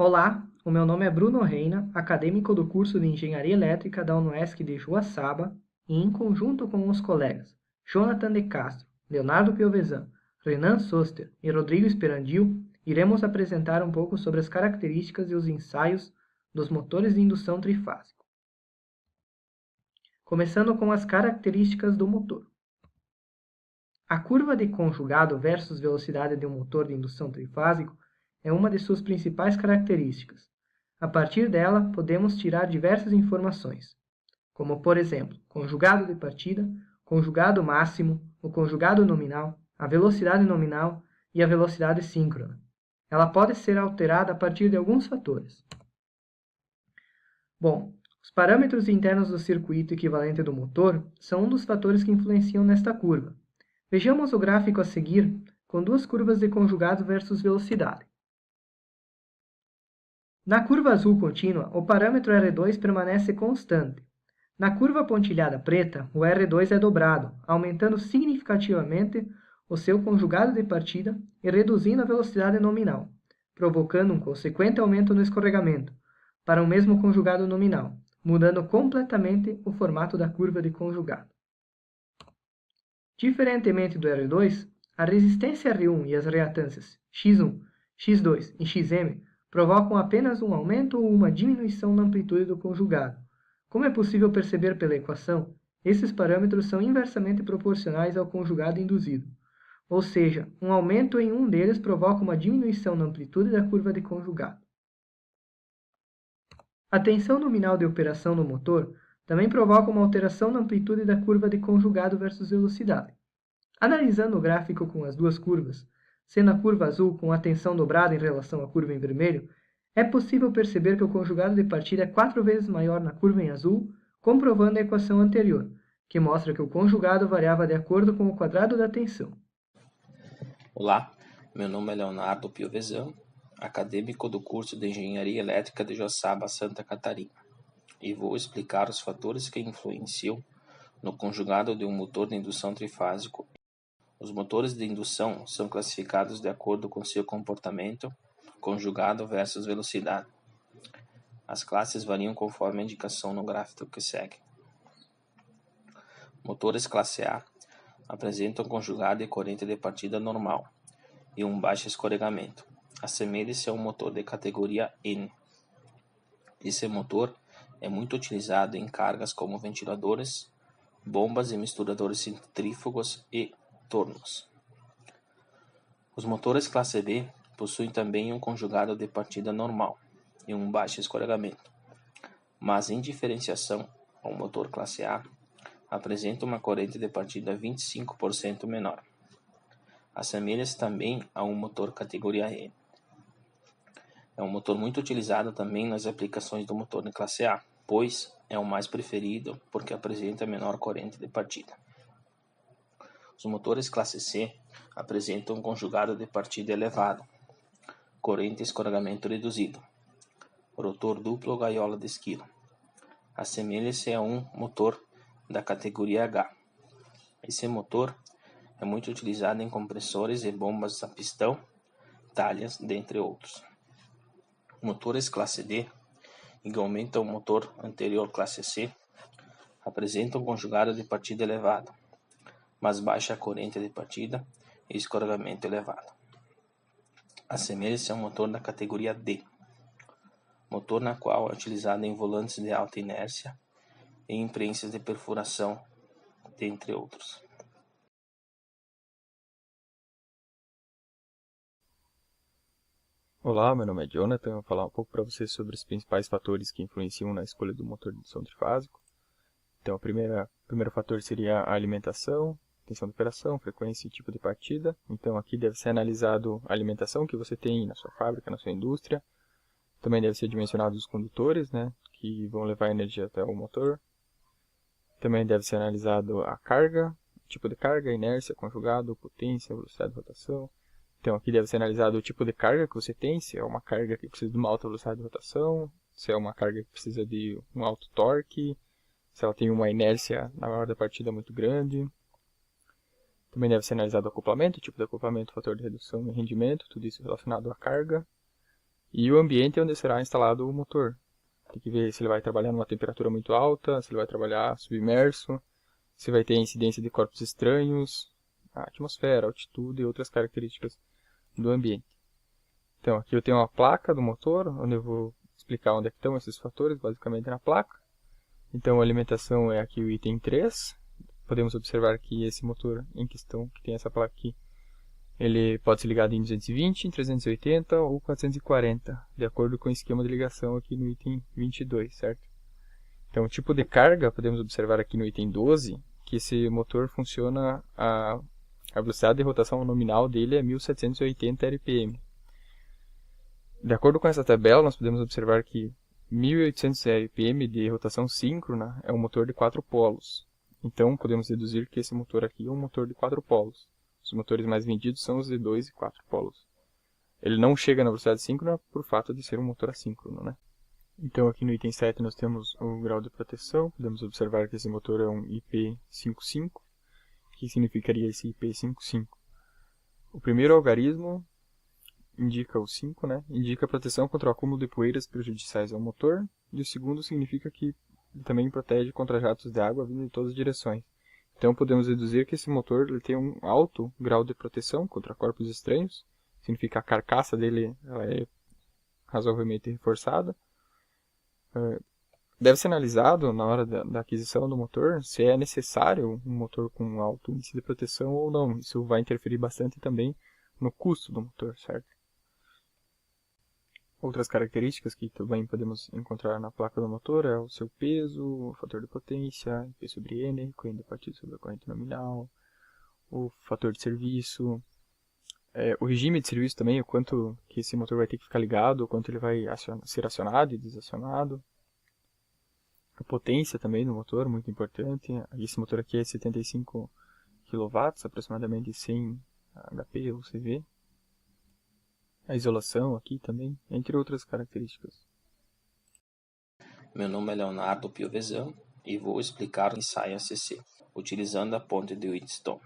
Olá, o meu nome é Bruno Reina, acadêmico do curso de Engenharia Elétrica da UNESC de Joaçaba, e em conjunto com os colegas Jonathan de Castro, Leonardo Piovesan, Renan Soster e Rodrigo Esperandil, iremos apresentar um pouco sobre as características e os ensaios dos motores de indução trifásico. Começando com as características do motor. A curva de conjugado versus velocidade de um motor de indução trifásico é uma de suas principais características. A partir dela, podemos tirar diversas informações, como, por exemplo, conjugado de partida, conjugado máximo, o conjugado nominal, a velocidade nominal e a velocidade síncrona. Ela pode ser alterada a partir de alguns fatores. Bom, os parâmetros internos do circuito equivalente do motor são um dos fatores que influenciam nesta curva. Vejamos o gráfico a seguir com duas curvas de conjugado versus velocidade. Na curva azul contínua, o parâmetro R2 permanece constante. Na curva pontilhada preta, o R2 é dobrado, aumentando significativamente o seu conjugado de partida e reduzindo a velocidade nominal, provocando um consequente aumento no escorregamento, para o mesmo conjugado nominal, mudando completamente o formato da curva de conjugado. Diferentemente do R2, a resistência R1 e as reatâncias X1, X2 e Xm provocam apenas um aumento ou uma diminuição na amplitude do conjugado. Como é possível perceber pela equação, esses parâmetros são inversamente proporcionais ao conjugado induzido, ou seja, um aumento em um deles provoca uma diminuição na amplitude da curva de conjugado. A tensão nominal de operação no motor também provoca uma alteração na amplitude da curva de conjugado versus velocidade. Analisando o gráfico com as duas curvas, sendo a curva azul com a tensão dobrada em relação à curva em vermelho, é possível perceber que o conjugado de partida é 4 vezes maior na curva em azul, comprovando a equação anterior, que mostra que o conjugado variava de acordo com o quadrado da tensão. Olá, meu nome é Leonardo Piovesan, acadêmico do curso de Engenharia Elétrica de Joaçaba, Santa Catarina, e vou explicar os fatores que influenciam no conjugado de um motor de indução trifásico. Os motores de indução são classificados de acordo com seu comportamento, conjugado versus velocidade. As classes variam conforme a indicação no gráfico que segue. Motores classe A apresentam conjugado e corrente de partida normal e um baixo escorregamento. Assemelha-se a um motor de categoria N. Esse motor é muito utilizado em cargas como ventiladores, bombas e misturadores centrífugos e tornos. Os motores classe B possuem também um conjugado de partida normal e um baixo escorregamento, mas em diferenciação ao motor classe A, apresenta uma corrente de partida 25% menor. Assemelha-se também a um motor categoria E. É um motor muito utilizado também nas aplicações do motor de classe A, pois é o mais preferido porque apresenta menor corrente de partida. Os motores classe C apresentam um conjugado de partida elevado, corrente e escorregamento reduzido, rotor duplo ou gaiola de esquilo. Assemelha-se a um motor da categoria H. Esse motor é muito utilizado em compressores e bombas a pistão, talhas, dentre outros. Motores classe D, igualmente ao motor anterior classe C, apresentam um conjugado de partida elevado, mas baixa corrente de partida e escorregamento elevado. Assemelha-se a um motor da categoria D, motor na qual é utilizado em volantes de alta inércia e em prensas de perfuração, dentre outros. Olá, meu nome é Jonathan, eu vou falar um pouco para vocês sobre os principais fatores que influenciam na escolha do motor de indução trifásico. Então, o primeiro fator seria a alimentação, tensão de operação, frequência e tipo de partida. Então, aqui deve ser analisado a alimentação que você tem na sua fábrica, na sua indústria. Também deve ser dimensionado os condutores, que vão levar a energia até o motor. Também deve ser analisado a carga, tipo de carga, inércia, conjugado, potência, velocidade de rotação. Então, aqui deve ser analisado o tipo de carga que você tem, se é uma carga que precisa de uma alta velocidade de rotação, se é uma carga que precisa de um alto torque, se ela tem uma inércia na hora da partida muito grande. Também deve ser analisado o acoplamento, o tipo de acoplamento, fator de redução e rendimento, tudo isso relacionado à carga. E o ambiente é onde será instalado o motor. Tem que ver se ele vai trabalhar numa temperatura muito alta, se ele vai trabalhar submerso, se vai ter incidência de corpos estranhos, a atmosfera, a altitude e outras características do ambiente. Então aqui eu tenho uma placa do motor, onde eu vou explicar onde é que estão esses fatores, basicamente na placa. Então a alimentação é aqui o item 3. Podemos observar que esse motor em questão, que tem essa placa aqui, ele pode ser ligado em 220, em 380 ou 440, de acordo com o esquema de ligação aqui no item 22, certo? Então o tipo de carga, podemos observar aqui no item 12, que esse motor funciona, a velocidade de rotação nominal dele é 1780 RPM. De acordo com essa tabela, nós podemos observar que 1800 RPM de rotação síncrona é um motor de 4 polos. Então, podemos deduzir que esse motor aqui é um motor de 4 polos. Os motores mais vendidos são os de 2 e 4 polos. Ele não chega na velocidade síncrona por fato de ser um motor assíncrono, né? Então, aqui no item 7 nós temos o grau de proteção. Podemos observar que esse motor é um IP55. O que significaria esse IP55? O primeiro algarismo indica o 5, né? Indica a proteção contra o acúmulo de poeiras prejudiciais ao motor. E o segundo significa que ele também protege contra jatos de água vindo de todas as direções. Então podemos deduzir que esse motor ele tem um alto grau de proteção contra corpos estranhos. Significa que a carcaça dele ela é razoavelmente reforçada. Deve ser analisado na hora da aquisição do motor se é necessário um motor com alto índice de proteção ou não. Isso vai interferir bastante também no custo do motor, certo? Outras características que também podemos encontrar na placa do motor é o seu peso, o fator de potência, P sobre N, corrente partido sobre a corrente nominal, o fator de serviço, o regime de serviço também, o quanto que esse motor vai ter que ficar ligado, o quanto ele vai ser acionado e desacionado. A potência também do motor, muito importante. Esse motor aqui é 75 kW, aproximadamente 100 HP ou CV. A isolação aqui também, entre outras características. Meu nome é Leonardo Piovesan e vou explicar o ensaio ACC, utilizando a ponte de Wheatstone.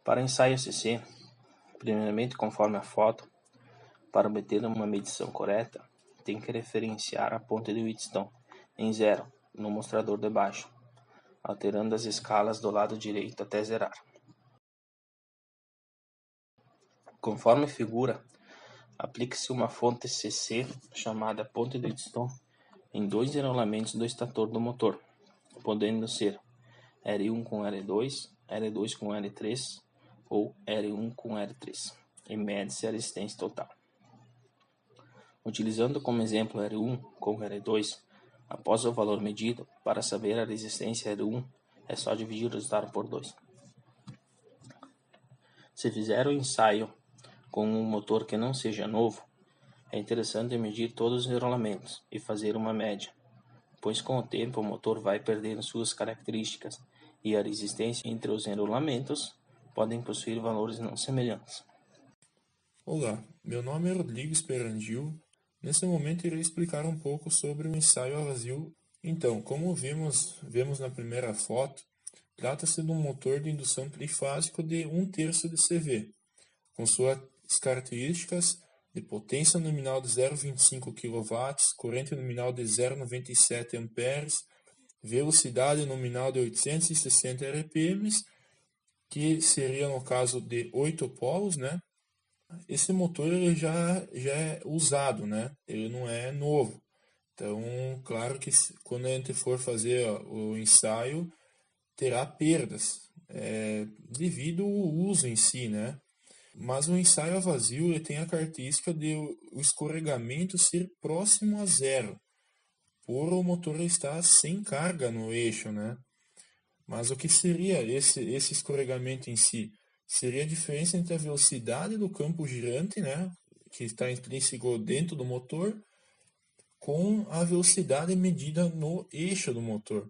Para o ensaio ACC, primeiramente, conforme a foto, para obter uma medição correta, tem que referenciar a ponte de Wheatstone em 0 no mostrador de baixo, alterando as escalas do lado direito até zerar. Conforme figura, aplique-se uma fonte CC chamada ponte de Wheatstone em 2 enrolamentos do estator do motor, podendo ser R1 com R2, R2 com R3 ou R1 com R3, e mede-se a resistência total. Utilizando como exemplo R1 com R2, após o valor medido, para saber a resistência R1, é só dividir o resultado por 2. Se fizer o ensaio com um motor que não seja novo, é interessante medir todos os enrolamentos e fazer uma média, pois com o tempo o motor vai perdendo suas características e a resistência entre os enrolamentos podem possuir valores não semelhantes. Olá, meu nome é Rodrigo Esperandil. Nesse momento irei explicar um pouco sobre o ensaio a vazio. Então, como vemos na primeira foto, trata-se de um motor de indução trifásico de 1/3 de CV, com suas características de potência nominal de 0,25 kW, corrente nominal de 0,97 A, velocidade nominal de 860 RPM, que seria no caso de 8 polos, né? Esse motor ele já é usado, né? Ele não é novo. Então, claro que quando a gente for fazer o ensaio, terá perdas devido ao uso em si, né? Mas o ensaio a vazio ele tem a característica de o escorregamento ser próximo a zero, por o motor estar sem carga no eixo, né? Mas o que seria esse escorregamento em si? Seria a diferença entre a velocidade do campo girante, né, que está intrínseco dentro do motor, com a velocidade medida no eixo do motor.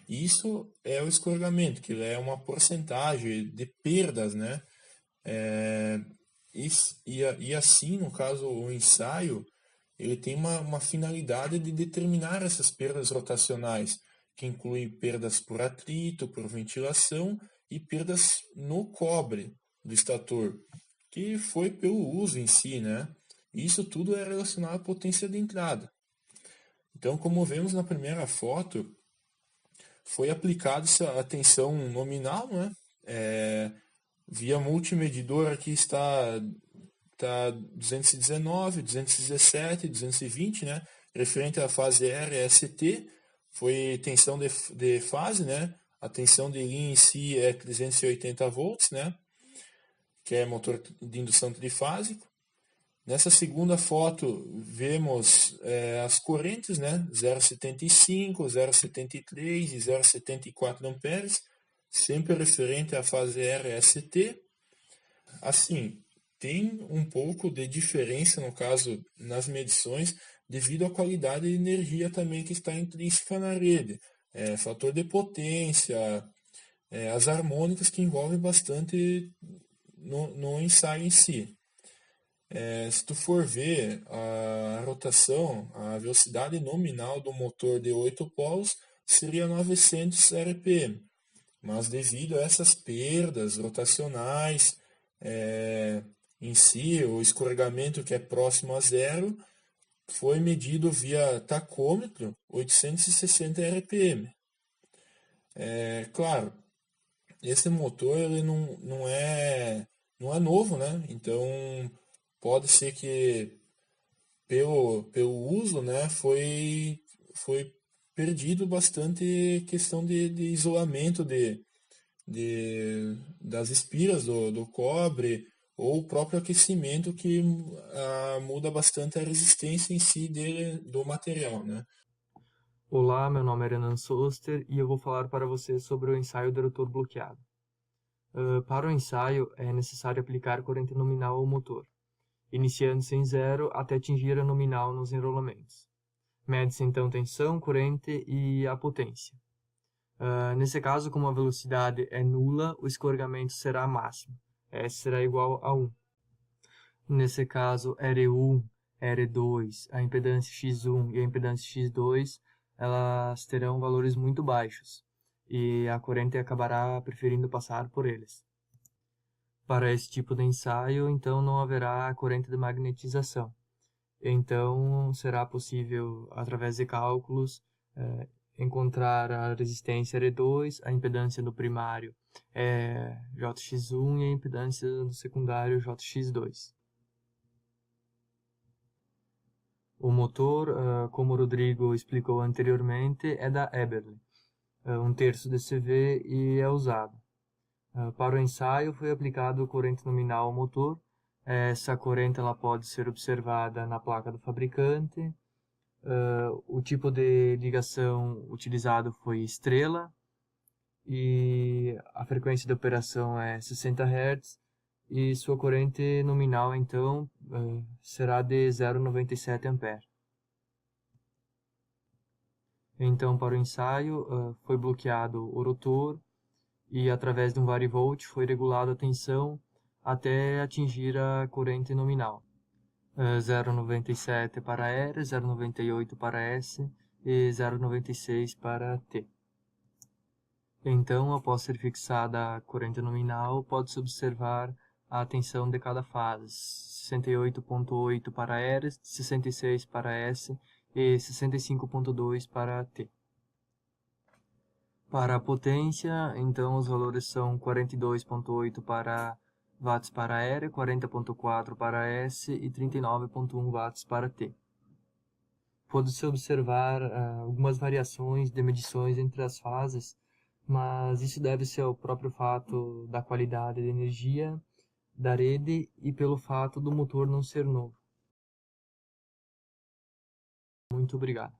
Isso é o escorregamento, que é uma porcentagem de perdas, né? E assim, no caso, o ensaio, ele tem uma finalidade de determinar essas perdas rotacionais, que incluem perdas por atrito, por ventilação e perdas no cobre do estator, que foi pelo uso em si, né? E isso tudo é relacionado à potência de entrada. Então, como vemos na primeira foto, foi aplicada essa tensão nominal, né? Via multimedidor aqui está 219, 217, 220, né? Referente à fase RST, foi tensão de fase, né? A tensão de linha em si é 380 volts, né? Que é motor de indução trifásico. Nessa segunda foto, vemos as correntes, né? 0,75, 0,73 e 0,74 amperes, sempre referente à fase RST. Assim, tem um pouco de diferença, no caso, nas medições, devido à qualidade de energia também que está intrínseca na rede. Fator de potência, as harmônicas que envolvem bastante no ensaio em si. Se tu for ver a rotação, a velocidade nominal do motor de 8 polos seria 900 RPM. Mas devido a essas perdas rotacionais, em si, o escorregamento que é próximo a zero, foi medido via tacômetro 860 RPM. Claro, esse motor ele não é novo, né? Então pode ser que pelo uso, né, foi perdido bastante questão de isolamento das espiras do cobre, ou o próprio aquecimento que muda bastante a resistência em si do material, né? Olá, meu nome é Renan Soster e eu vou falar para você sobre o ensaio do rotor bloqueado. Para o ensaio, é necessário aplicar corrente nominal ao motor, iniciando-se em zero até atingir a nominal nos enrolamentos. Mede-se então tensão, corrente e a potência. Nesse caso, como a velocidade é nula, o escorregamento será máximo. S será igual a 1. Nesse caso, R1, R2, a impedância X1 e a impedância X2, elas terão valores muito baixos, e a corrente acabará preferindo passar por eles. Para esse tipo de ensaio, então, não haverá corrente de magnetização. Então, será possível, através de cálculos, encontrar a resistência R2, a impedância do primário é JX1 e a impedância do secundário JX2. O motor, como o Rodrigo explicou anteriormente, é da Eberle, 1/3 de CV, e é usado. Para o ensaio foi aplicado corrente nominal ao motor. Essa corrente ela pode ser observada na placa do fabricante. O tipo de ligação utilizado foi estrela e a frequência de operação é 60 Hz e sua corrente nominal então será de 0,97 A. Então, para o ensaio foi bloqueado o rotor e através de um varivolt foi regulada a tensão até atingir a corrente nominal. 0,97 para R, 0,98 para S e 0,96 para T. Então, após ser fixada a corrente nominal, pode-se observar a tensão de cada fase: 68,8 para R, 66 para S e 65,2 para T. Para a potência, então, os valores são 42,8 para watts para R, 40,4 para S e 39,1 watts para T. Pode-se observar algumas variações de medições entre as fases, mas isso deve-se ao próprio fato da qualidade de energia da rede e pelo fato do motor não ser novo. Muito obrigado.